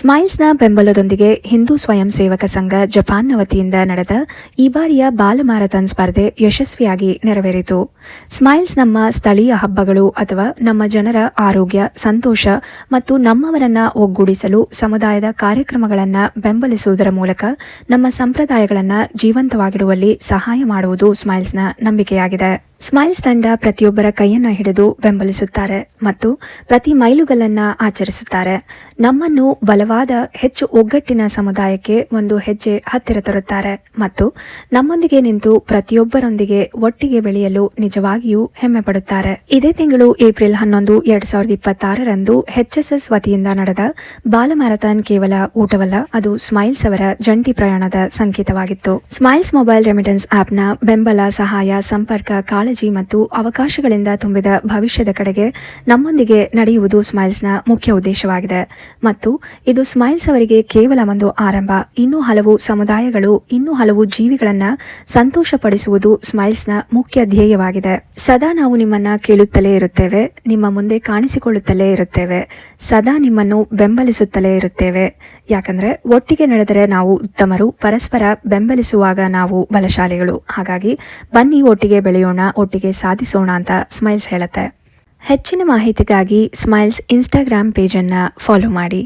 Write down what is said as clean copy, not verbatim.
ಸ್ಮೈಲ್ಸ್ನ ಬೆಂಬಲದೊಂದಿಗೆ ಹಿಂದೂ ಸ್ವಯಂ ಸೇವಕ ಸಂಘ ಜಪಾನ್ನ ವತಿಯಿಂದ ನಡೆದ ಈ ಬಾರಿಯ ಬಾಲ ಮ್ಯಾರಥಾನ್ ಸ್ಪರ್ಧೆ ಯಶಸ್ವಿಯಾಗಿ ನೆರವೇರಿತು. ಸ್ಮೈಲ್ಸ್ ನಮ್ಮ ಸ್ಥಳೀಯ ಹಬ್ಬಗಳು ಅಥವಾ ನಮ್ಮ ಜನರ ಆರೋಗ್ಯ, ಸಂತೋಷ ಮತ್ತು ನಮ್ಮವರನ್ನ ಒಗ್ಗೂಡಿಸಲು ಸಮುದಾಯದ ಕಾರ್ಯಕ್ರಮಗಳನ್ನು ಬೆಂಬಲಿಸುವುದರ ಮೂಲಕ ನಮ್ಮ ಸಂಪ್ರದಾಯಗಳನ್ನು ಜೀವಂತವಾಗಿಡುವಲ್ಲಿ ಸಹಾಯ ಮಾಡುವುದು ಸ್ಮೈಲ್ಸ್ನ ನಂಬಿಕೆಯಾಗಿದೆ. ಸ್ಮೈಲ್ಸ್ ತಂಡ ಪ್ರತಿಯೊಬ್ಬರ ಕೈಯನ್ನು ಹಿಡಿದು ಬೆಂಬಲಿಸುತ್ತಾರೆ ಮತ್ತು ಪ್ರತಿ ಮೈಲುಗಲ್ಲನ್ನ ಆಚರಿಸುತ್ತಾರೆ. ನಮ್ಮನ್ನು ಬಲವಾದ, ಹೆಚ್ಚು ಒಗ್ಗಟ್ಟಿನ ಸಮುದಾಯಕ್ಕೆ ಒಂದು ಹೆಜ್ಜೆ ಹತ್ತಿರ ತರುತ್ತಾರೆ ಮತ್ತು ನಮ್ಮೊಂದಿಗೆ ನಿಂತು ಪ್ರತಿಯೊಬ್ಬರೊಂದಿಗೆ ಒಟ್ಟಿಗೆ ಬೆಳೆಯಲು ನಿಜವಾಗಿಯೂ ಹೆಮ್ಮೆ ಪಡುತ್ತಾರೆ. ಇದೇ ತಿಂಗಳು ಏಪ್ರಿಲ್ 11, 2026ರಂದು HSS ವತಿಯಿಂದ ನಡೆದ ಬಾಲ ಮ್ಯಾರಥಾನ್ ಕೇವಲ ಊಟವಲ್ಲ, ಅದು ಸ್ಮೈಲ್ಸ್ ಅವರ ಜಂಟಿ ಪ್ರಯಾಣದ ಸಂಕೇತವಾಗಿತ್ತು. ಸ್ಮೈಲ್ಸ್ ಮೊಬೈಲ್ ರೆಮಿಟೆನ್ಸ್ ಆಪ್ನ ಬೆಂಬಲ, ಸಹಾಯ, ಸಂಪರ್ಕ, ಕಾಳಜಿ ಮತ್ತು ಅವಕಾಶಗಳಿಂದ ತುಂಬಿದ ಭವಿಷ್ಯದ ಕಡೆಗೆ ನಮ್ಮೊಂದಿಗೆ ನಡೆಯುವುದು ಸ್ಮೈಲ್ಸ್ನ ಮುಖ್ಯ ಉದ್ದೇಶವಾಗಿದೆ ಮತ್ತು ಇದು ಸ್ಮೈಲ್ಸ್ ಅವರಿಗೆ ಕೇವಲ ಒಂದು ಆರಂಭ. ಇನ್ನೂ ಹಲವು ಸಮುದಾಯಗಳು, ಇನ್ನೂ ಹಲವು ಜೀವಿಗಳನ್ನ ಸಂತೋಷಪಡಿಸುವುದು ಸ್ಮೈಲ್ಸ್ನ ಮುಖ್ಯ ಧ್ಯೇಯವಾಗಿದೆ. ಸದಾ ನಾವು ನಿಮ್ಮನ್ನ ಕೇಳುತ್ತಲೇ ಇರುತ್ತೇವೆ, ನಿಮ್ಮ ಮುಂದೆ ಕಾಣಿಸಿಕೊಳ್ಳುತ್ತಲೇ ಇರುತ್ತೇವೆ, ಸದಾ ನಿಮ್ಮನ್ನು ಬೆಂಬಲಿಸುತ್ತಲೇ ಇರುತ್ತೇವೆ. ಯಾಕಂದ್ರೆ ಒಟ್ಟಿಗೆ ನಡೆದರೆ ನಾವು ಉತ್ತಮರು, ಪರಸ್ಪರ ಬೆಂಬಲಿಸುವಾಗ ನಾವು ಬಲಶಾಲಿಗಳು. ಹಾಗಾಗಿ ಬನ್ನಿ ಒಟ್ಟಿಗೆ ಬೆಳೆಯೋಣ, ಒಟ್ಟಿಗೆ ಸಾಧಿಸೋಣ ಅಂತ ಸ್ಮೈಲ್ಸ್ ಹೇಳುತ್ತೆ. ಹೆಚ್ಚಿನ ಮಾಹಿತಿಗಾಗಿ ಸ್ಮೈಲ್ಸ್ ಇನ್ಸ್ಟಾಗ್ರಾಮ್ ಪೇಜನ್ನು ಫಾಲೋ ಮಾಡಿ.